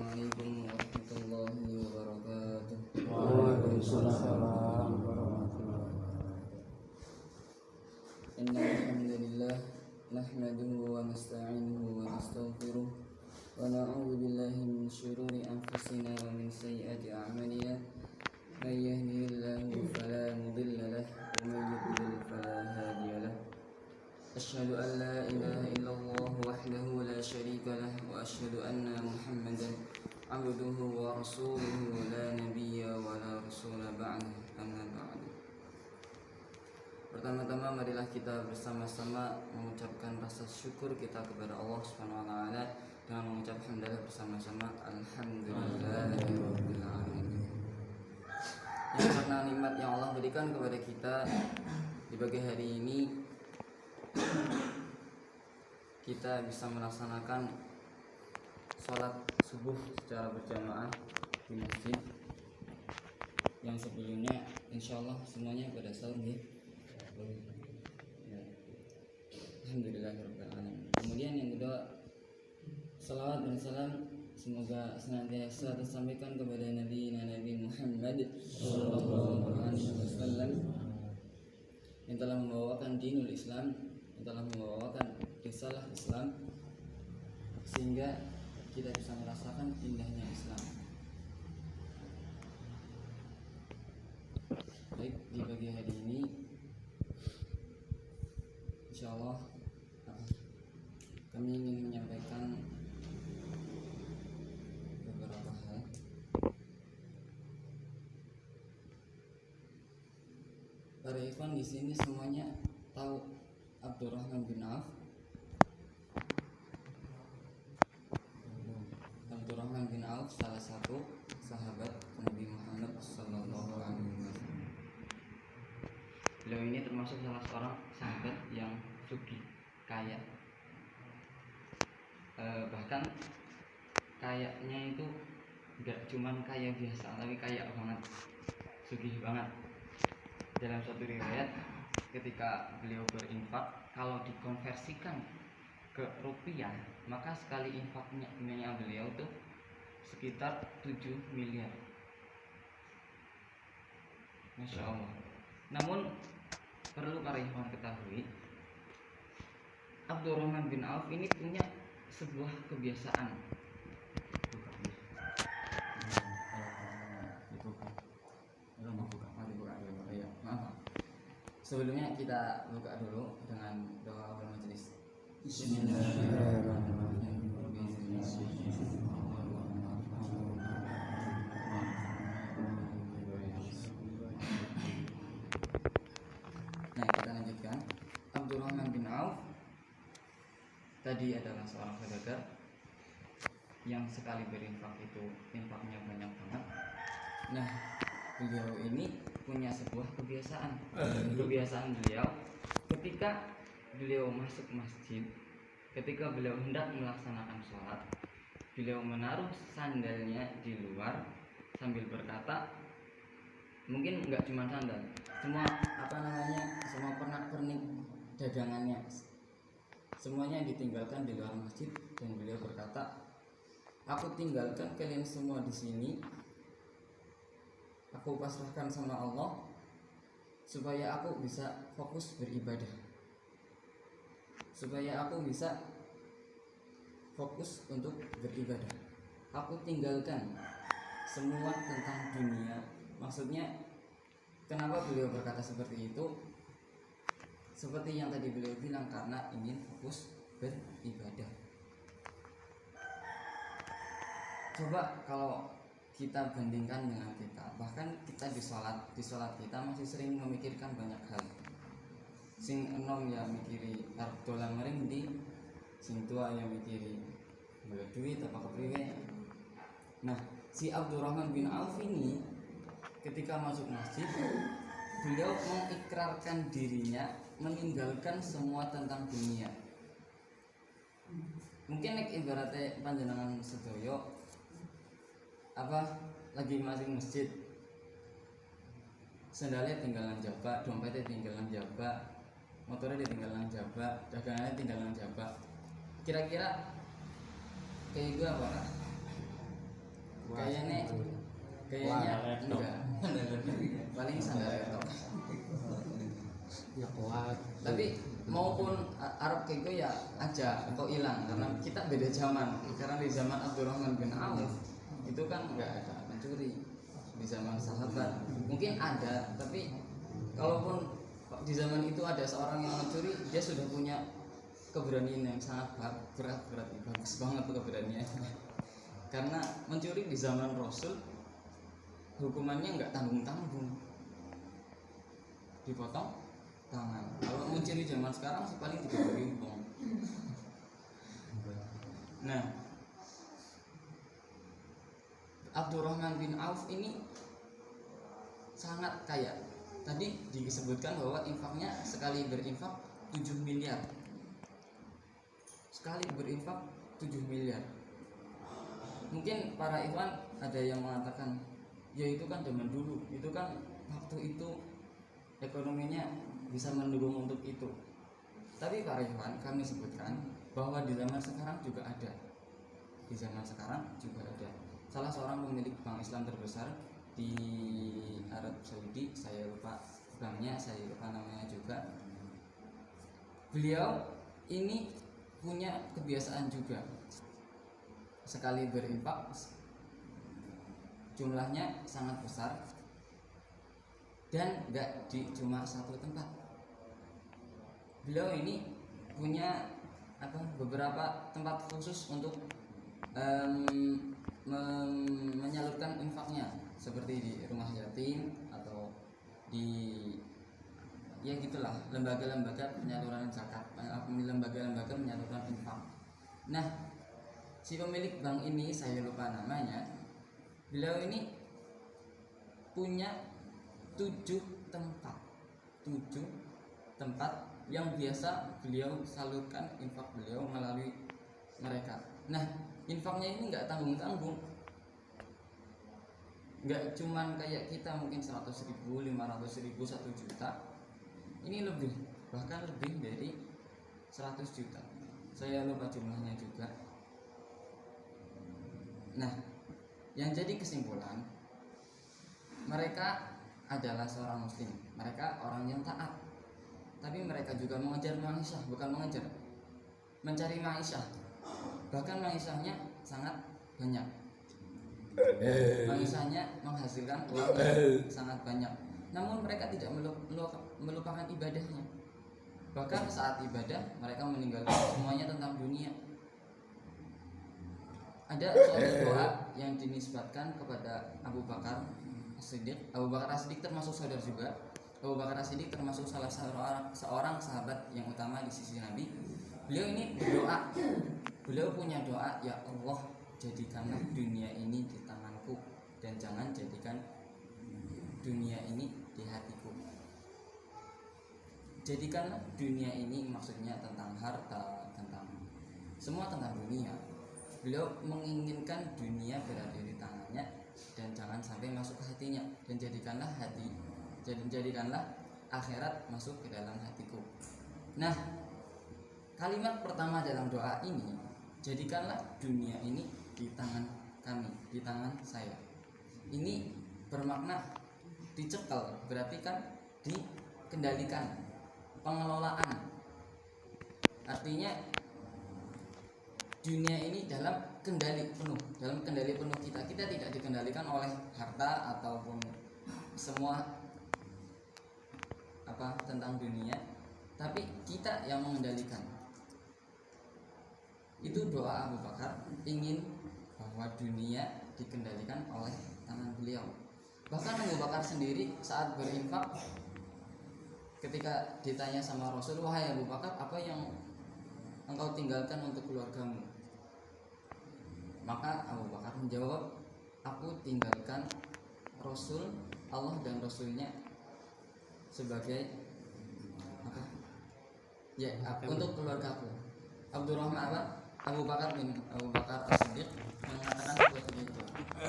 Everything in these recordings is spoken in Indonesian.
Assalamualaikum warahmatullahi wabarakatuh. Waalaikumsalam warahmatullahi wabarakatuh. Innal hamdalillah nahmaduhu wa nasta'inuhu wa nastaghfiruh wa na'udzu billahi min shururi anfusina wa min sayyiati a'malina. May yahdihillahu fala mudilla lahu wa may yudlil fala hadiya lahu. Asyhadu an la ilaha illallah wahdahu la syarika lahu wa asyhadu anna Muhammadan abduhu wa rasuluhu la nabiyya wa la rasula ba'dahu, amma ba'du. Pertama-tama marilah kita bersama-sama mengucapkan rasa syukur kita kepada Allah Subhanahu wa taala dengan mengucap hamdalah bersama-sama alhamdulillahirabbil alamin. Yang karena nikmat yang Allah berikan kepada kita di pagi hari ini kita bisa melaksanakan sholat subuh secara berjamaah di masjid yang sebelumnya insyaallah semuanya pada sahur ya. Alhamdulillahirabbil alamin. Kemudian yang kedua, salawat dan salam semoga senantiasa tersampaikan kepada Nabi Muhammad sallallahu alaihi wasallam yang telah membawakan dinul Islam, yang telah membawakan risalah Islam sehingga kita bisa merasakan indahnya Islam. Baik, di pagi hari ini insyaallah kami ingin menyampaikan beberapa hal. Para ikhwan di sini semuanya tahu Abdurrahman bin Auf. Abdurrahman bin Auf salah satu sahabat Nabi Muhammad sallallahu alaihi wasallam. Beliau ini termasuk salah seorang sahabat yang sugih, kaya. Bahkan kayaknya itu enggak cuman kaya biasa, tapi kaya banget, sugih banget. Dalam suatu riwayat ketika beliau berinfak, kalau dikonversikan ke rupiah, maka sekali infaknya beliau tuh sekitar 7 miliar. Masya Allah. Namun perlu para ikhwan ketahui, Abdurrahman bin Auf ini punya sebuah kebiasaan. Sebelumnya kita buka dulu dengan doa awal majelis. Bismillahirrahmanirrahim. Nah, kita lanjutkan. Abdurrahman bin Auf tadi adalah seorang saudagar yang sekali berinfak itu infaknya banyak banget. Nah, beliau ini punya sebuah kebiasaan. Kebiasaan beliau ketika beliau masuk masjid, ketika beliau hendak melaksanakan sholat, beliau menaruh sandalnya di luar sambil berkata, mungkin enggak cuma sandal, semua semua pernak-pernik dagangannya semuanya ditinggalkan di luar masjid, dan beliau berkata, aku tinggalkan kalian semua di sini, aku pasrahkan sama Allah supaya aku bisa fokus beribadah, supaya aku bisa fokus untuk beribadah. Aku tinggalkan semua tentang dunia. Maksudnya kenapa beliau berkata seperti itu? Seperti yang tadi beliau bilang, karena ingin fokus beribadah. Coba kalau kita bandingkan dengan kita, bahkan kita di sholat kita masih sering memikirkan banyak hal. Sing enom ya mikiri dolan mering di, sing tua ya mikiri boleh duit apa kepriwe. Nah, si Abdurrahman bin Auf ini ketika masuk masjid, beliau mengikrarkan dirinya meninggalkan semua tentang dunia. Mungkin nek ibaratnya panjenengan sedoyo lagi masing masjid, sandalnya tinggalan jaba, dompetnya tinggalan jaba, motornya ditinggalan jaba, dagangannya tinggalan jaba. Kira-kira kayak gue apa? kayaknya enggak paling sandal laptop ya kuat. tapi maupun Arab kayak gue ya aja kok hilang karena kita beda zaman. Karena di zaman Abdurrahman bin Auf itu kan nggak ada mencuri. Di zaman sahabat mungkin ada, tapi kalaupun di zaman itu ada seorang yang mencuri, dia sudah punya keberanian yang sangat berat, bagus banget tuh keberaniannya. Karena mencuri di zaman Rasul hukumannya nggak tanggung-tanggung, dipotong tangan. Kalau mencuri zaman sekarang sih paling 3.000 ribu. Nah, Abdurrahman bin Auf ini sangat kaya. Tadi disebutkan bahwa infaknya sekali berinfak 7 miliar. Sekali berinfak 7 miliar. Mungkin para ikhwan ada yang mengatakan, ya itu kan zaman dulu, itu kan waktu itu ekonominya bisa mendukung untuk itu. Tapi para ikhwan, kami sebutkan bahwa di zaman sekarang juga ada. Di zaman sekarang juga ada. Salah seorang pemilik bank Islam terbesar di Arab Saudi, saya lupa banknya, saya lupa namanya juga. Beliau ini punya kebiasaan juga, sekali berinfak jumlahnya sangat besar dan gak di cuma satu tempat. Beliau ini punya beberapa tempat khusus untuk menyalurkan infaknya, seperti di rumah yatim atau di ya gitulah, lembaga-lembaga penyaluran zakat, lembaga-lembaga penyaluran infak. Nah, si pemilik bank ini saya lupa namanya. Beliau ini punya 7 tempat yang biasa beliau salurkan infak beliau melalui mereka. Nah, infaknya ini nggak tanggung-tanggung, nggak cuman kayak kita mungkin 100.000, 500.000, 1 juta. Ini lebih, bahkan lebih dari 100 juta. Saya lupa jumlahnya juga. Nah, yang jadi kesimpulan, mereka adalah seorang muslim, mereka orang yang taat, tapi mereka juga mengejar ma'isyah, bukan mengejar, mencari ma'isyah. Bahkan ma'isyahnya sangat banyak, ma'isyahnya menghasilkan uang yang sangat banyak. Namun mereka tidak melupakan ibadahnya. Bahkan saat ibadah mereka meninggalkan semuanya tentang dunia. Ada suatu doa yang dinisbatkan kepada Abu Bakar As-Siddiq. Abu Bakar As-Siddiq termasuk saudara juga. Abu Bakar As-Siddiq termasuk salah seorang sahabat yang utama di sisi Nabi. Beliau ini berdoa. Beliau punya doa, ya Allah, jadikanlah dunia ini di tanganku dan jangan jadikan dunia ini di hatiku. Jadikanlah dunia ini, maksudnya tentang harta, tentang semua tentang dunia. Beliau menginginkan dunia berada di tangannya dan jangan sampai masuk ke hatinya, dan jadikanlah akhirat masuk ke dalam hatiku. Nah, kalimat pertama dalam doa ini, jadikanlah dunia ini di tangan kami, di tangan saya. Ini bermakna dicekal, berarti kan dikendalikan, pengelolaan. Artinya dunia ini dalam kendali penuh kita. Kita tidak dikendalikan oleh harta ataupun semua tentang dunia, tapi kita yang mengendalikan. Itu doa Abu Bakar, ingin bahwa dunia dikendalikan oleh tangan beliau. Bahkan Abu Bakar sendiri saat berinfak, ketika ditanya sama Rasul, wahai Abu Bakar, apa yang engkau tinggalkan untuk keluargamu? Maka Abu Bakar menjawab, aku tinggalkan Rasul Allah dan Rasulnya sebagai untuk keluargaku. Abu Bakar As-Siddiq mengatakan seperti itu,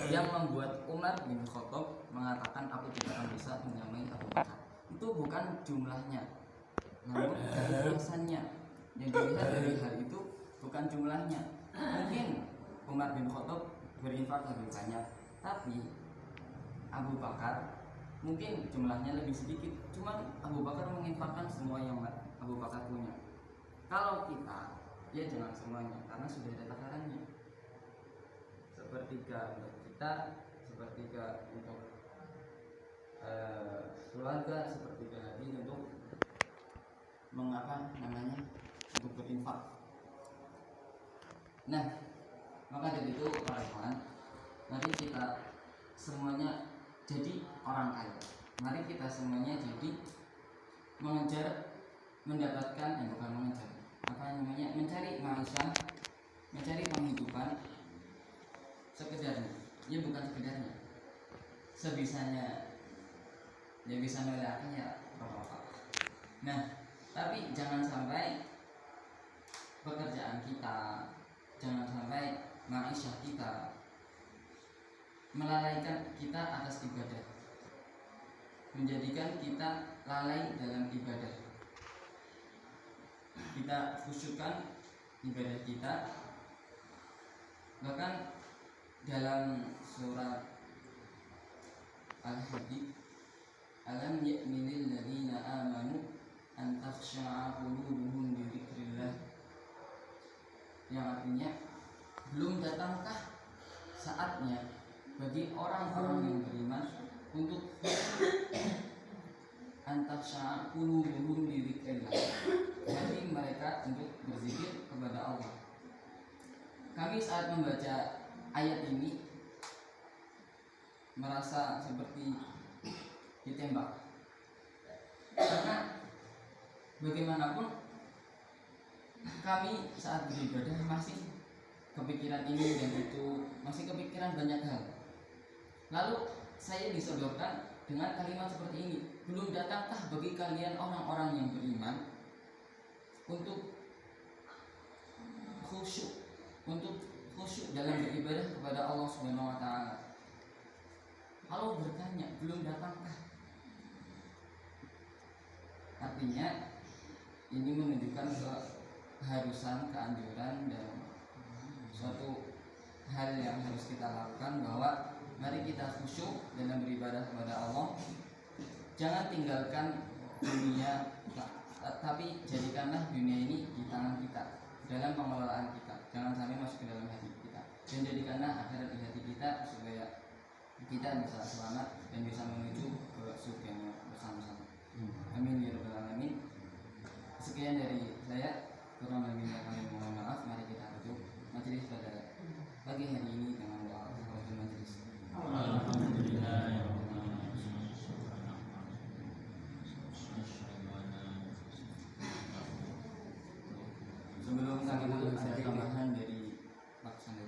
yang membuat Umar bin Khattab mengatakan aku tidak akan bisa menyamai Abu Bakar. Itu bukan jumlahnya, namun keikhlasannya. Yang dilihat dari hal itu bukan jumlahnya. Mungkin Umar bin Khattab berinfak lebih banyak, Tapi Abu Bakar mungkin jumlahnya lebih sedikit, cuman Abu Bakar menginfakkan semua yang Abu Bakar punya. Kalau kita, ya jangan semuanya, karena sudah ada takarannya. Sepertiga untuk kita, sepertiga untuk keluarga, sepertiga lagi untuk untuk berinfak. Nah, maka dari itu para ikhwan, mari kita semuanya jadi orang kaya. Mari kita semuanya jadi mencari manusia, mencari penghidupan sekedarnya. Ya bukan sekedarnya, sebisanya, ya bisa meletakkan ya apa-apa. Nah, tapi jangan sampai pekerjaan kita, jangan sampai manusia kita melalaikan kita atas ibadah, menjadikan kita lalai dalam ibadah. Kita khusyukkan ibadah kita. Bahkan dalam surat Al-Hadid, alam ya'minil ladzina amanu an takhsha'a qulubuhum li dzikrillah, yang artinya belum datangkah saatnya bagi orang-orang yang beriman untuk antaksya qulubuhum li dzikrillah, bagi mereka untuk berzikir kepada Allah. Kami saat membaca ayat ini merasa seperti ditembak, karena bagaimanapun kami saat beribadah masih kepikiran ini dan itu, masih kepikiran banyak hal. Lalu saya disodorkan dengan kalimat seperti ini, belum datangkah bagi kalian orang-orang yang beriman untuk khusyuk dalam beribadah kepada Allah Subhanahu wa taala. Kalau bertanya belum datangkah, artinya ini menunjukkan keharusan, keanjuran dan suatu hal yang harus kita lakukan, bahwa mari kita khusyuk dalam beribadah kepada Allah. Jangan tinggalkan dunia, tapi jadikanlah dunia ini di tangan kita, dalam pengelolaan kita. Jangan sampai masuk ke dalam hati kita, dan jadikanlah akhirat di hati kita, supaya kita bisa selamat dan bisa menuju ke surga bersama-sama. Amin ya rabbal alamin. Sekian dari saya, kurang lebihnya kami mohon maaf. Mari kita tutup majelis pada pagi hari ini dengan doa kafaratul majelis. Sebelum kami tutup, ada tambahan dari Pak Sandi.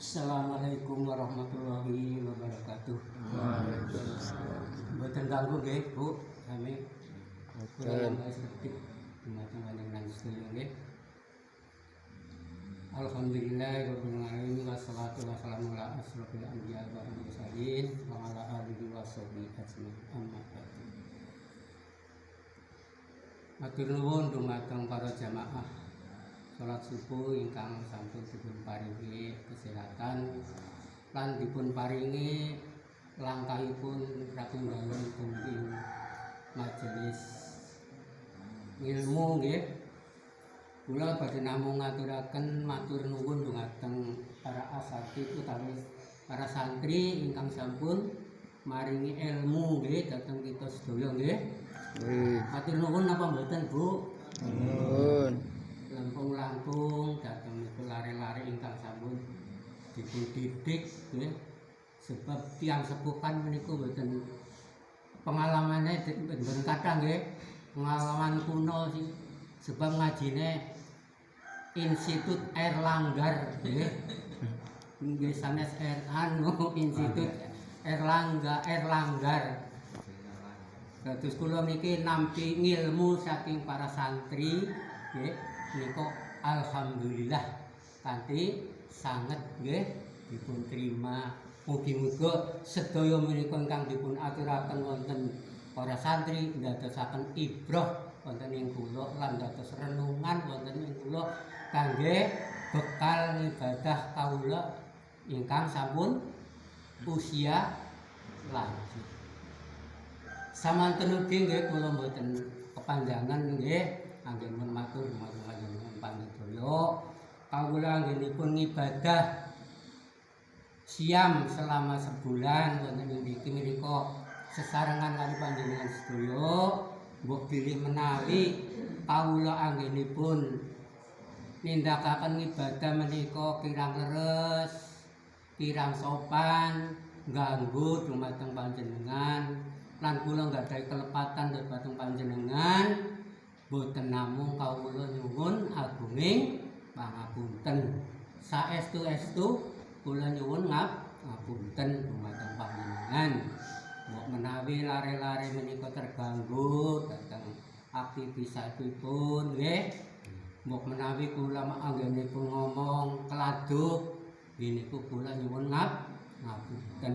Assalamualaikum warahmatullahi wabarakatuh. Mboten ganggu nggih, Bu. Kami kurang sedikit dumateng panjenengan sedaya nggih. Alhamdulillahirabbil alamin, wassalatu wassalamu ala asrofil anbiya wal mursalin wa ala alihi washabihi ajmain. Amma ba'du. Matur nuwun dumateng para jamaah salat subuh ingkang sampun dipun paringi kesehatan lan dipun paringi langkahipun ratunggalipun pundi majelis ilmu nggih. Kula badhe namung ngaturaken matur nuwun dumateng para asatidz utawi para santri ingkang sampun maringi ilmu nggih dhateng kita sedaya nggih. Matur nuwun napa mboten, Bu? Nuwun. Langkung-langkung dhateng lare-lare ingkang sampun dipun didik nggih. Sebab tiyang sepuhan menika mboten pengalamane mboten kathah nggih. Pengalaman kuno sih, sebab ngajine Institut Erlanggar nggih. Nggih sanes Institut Erlanggar. Dados kula niki nampi ngilmu saking para santri nggih. Nika alhamdulillah kanthi sanget nggih dipun trima. Mugi-mugi sedaya menika ingkang dipun aturaken wonten para santri ndadosaken ibrah wonten ing kula lan dados renungan wonten ing kula kangge bekal ibadah kawula ingkang sampun usia lanjut. Samanten ugi nggih kula mboten kepanjangan nggih anggenipun matur dhumateng panjenengan kawula anggenipun ngibadah siam selama sebulan wonten mriki menika sesarengan kali panjenengan sedaya mbok bilih menawi kawula anggenipun nindakaken ibadah menika kirang leres, kirang sopan, ganggu dumateng panjenengan lan kula nggadahi kelepatan dumateng panjenengan boten namung kawula nyuwun agunging pangapunten. Saestu-estu kula nyuwun ngapunten dumateng panjenengan. Mbok menawi lare-lare menika terganggu dhateng aktivitasipun nggih. Mbok menawi kula anggenipun ngomong keladuh niku kula nyuwun ngapunten.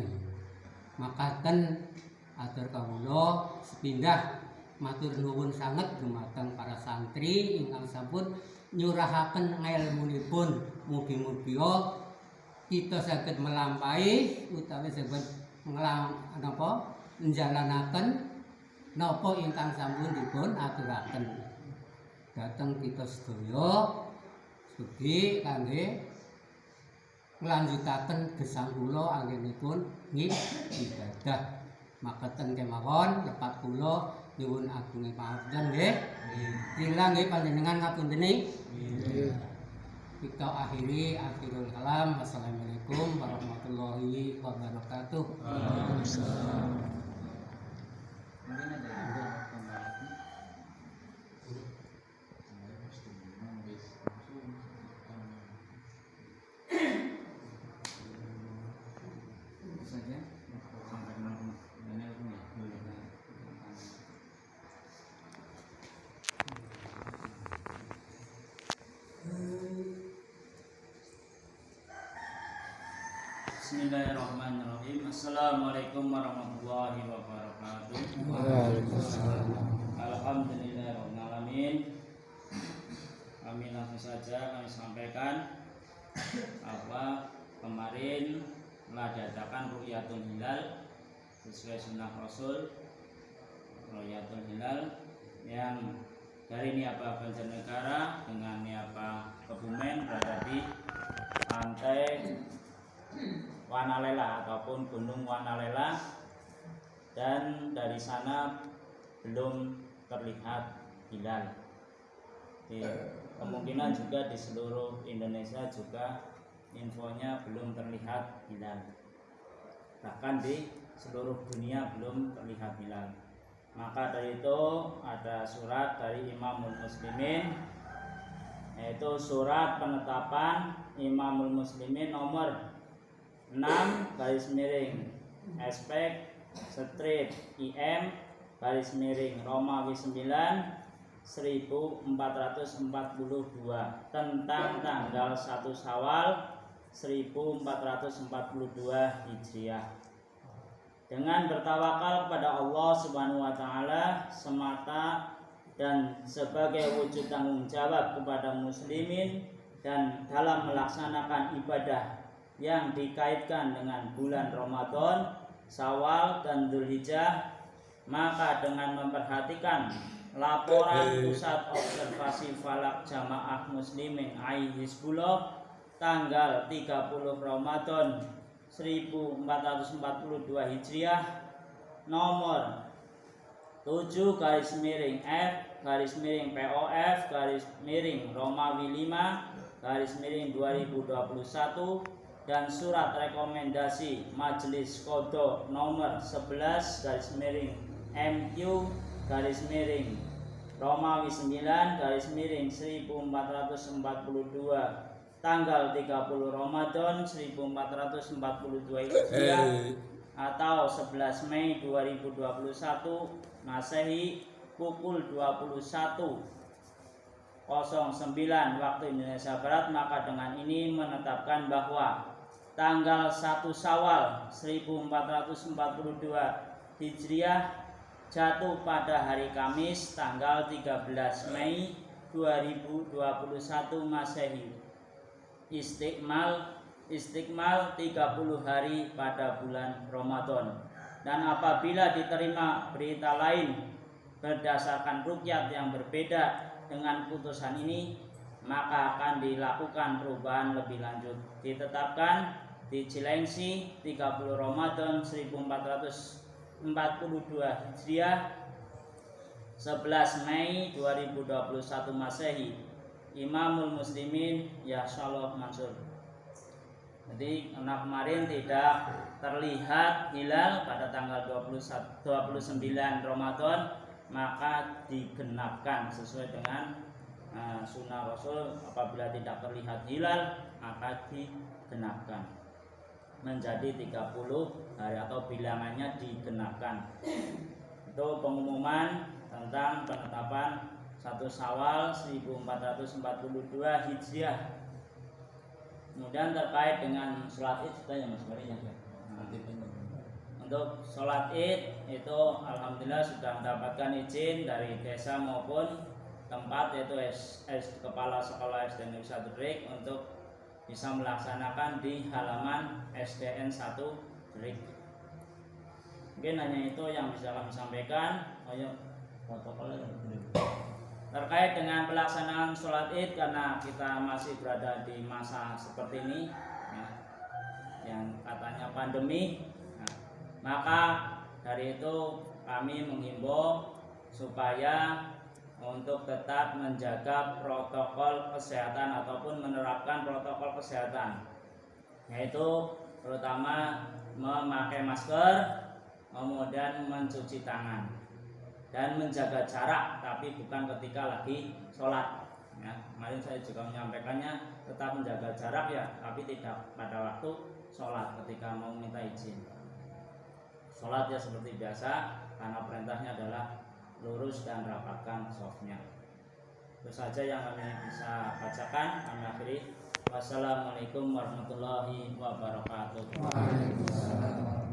Makaten atur kawula sepindah matur nuwun sanget dumateng para santri ingkang sampun nyurahaken ngèlmunipun. Mugi-mugi kita saged melampahi utawi saged njalanaken napa ingkang sampun dipun aturaken dhateng kita sedaya sugih kangge nglanjutaken gesang kula anggenipun ibadah. Makaten kemawon lepat kula nyuwun agunging pangapunten nggih. Kila nggih panjenengan ngapunteni. Kita akhiri akhirul kalam. Wassalamualaikum warahmatullahi wabarakatuh. Waalaikumsalam. Mungkin ada tambahan. Itu saja sampai malam ini Bismillahirrahmanirrahim. Assalamualaikum warahmatullahi wabarakatuh. Waalaikumsalam. Alhamdulillahirabbil alamin. Kami langsung saja kami sampaikan apa kemarin telah diadakan Ru'yatul Hilal sesuai sunnah Rasul. Ru'yatul Hilal yang dari Niaba Banjarnegara dengan Niaba Kebumen berada di pantai Wanalela ataupun Gunung Wanalela, dan dari sana belum terlihat hilal. Kemungkinan juga di seluruh Indonesia juga infonya belum terlihat hilal. Bahkan di seluruh dunia belum terlihat hilal. Maka dari itu ada surat dari Imamul Muslimin, yaitu surat penetapan Imamul Muslimin nomor 6 garis miring aspek street IM garis miring Romawi 9 1442 tentang tanggal 1 Syawal 1442 Hijriah. Dengan bertawakal kepada Allah Subhanahu wa taala semata dan sebagai wujud tanggung jawab kepada muslimin dan dalam melaksanakan ibadah yang dikaitkan dengan bulan Ramadan, Syawal dan Dzulhijjah, maka dengan memperhatikan laporan Pusat Observasi Falak Jamaah Muslimin Hizbullah tanggal 30 Ramadan 1442 Hijriah nomor 7 garis miring F garis miring POF garis miring Romawi 5 garis miring 2021 dan surat rekomendasi Majelis Qadha nomor 11 garis miring MQ garis miring Romawi 9 garis miring 1442 tanggal 30 Ramadan 1442 Hijriah atau 11 Mei 2021 Masehi pukul 21.09 waktu Indonesia Barat. Maka dengan ini menetapkan bahwa tanggal 1 Syawal 1442 Hijriah jatuh pada hari Kamis tanggal 13 Mei 2021 Masehi. Istiqmal istiqmal 30 hari pada bulan Ramadan. Dan apabila diterima berita lain berdasarkan rukyat yang berbeda dengan putusan ini, maka akan dilakukan perubahan lebih lanjut. Ditetapkan di Cilengsi 30 Ramadan 1442 Hijriah, 11 Mei 2021 Masehi, Imamul Muslimin Yahsallah Mansur. Jadi karena kemarin tidak terlihat hilal pada tanggal 29 Ramadan, maka digenapkan sesuai dengan sunnah Rasul. Apabila tidak terlihat hilal, maka digenapkan menjadi 30 hari atau bilangannya digenapkan. Itu pengumuman tentang penetapan 1 Syawal 1442 Hijriah. Kemudian terkait dengan sholat id sudah ya Mas Maria. Untuk sholat id itu alhamdulillah sudah mendapatkan izin dari desa maupun tempat, yaitu Kepala Sekolah SD Negeri 1 Derik, untuk bisa melaksanakan di halaman SDN 1 Derik. Mungkin hanya itu yang bisa kami sampaikan. Protokolnya terkait dengan pelaksanaan sholat id, karena kita masih berada di masa seperti ini ya, yang katanya pandemi, maka dari itu kami menghimbau supaya untuk tetap menjaga protokol kesehatan ataupun menerapkan protokol kesehatan, yaitu terutama memakai masker, kemudian mencuci tangan, dan menjaga jarak, tapi bukan ketika lagi sholat ya. Kemarin saya juga menyampaikannya, tetap menjaga jarak ya, tapi tidak pada waktu sholat ketika mau minta izin. Sholat ya seperti biasa, karena perintahnya adalah lurus dan rapatkan shofnya. Itu saja yang kami bisa bacakan. Kami akhiri. Wassalamualaikum warahmatullahi wabarakatuh. Waalaikumsalam.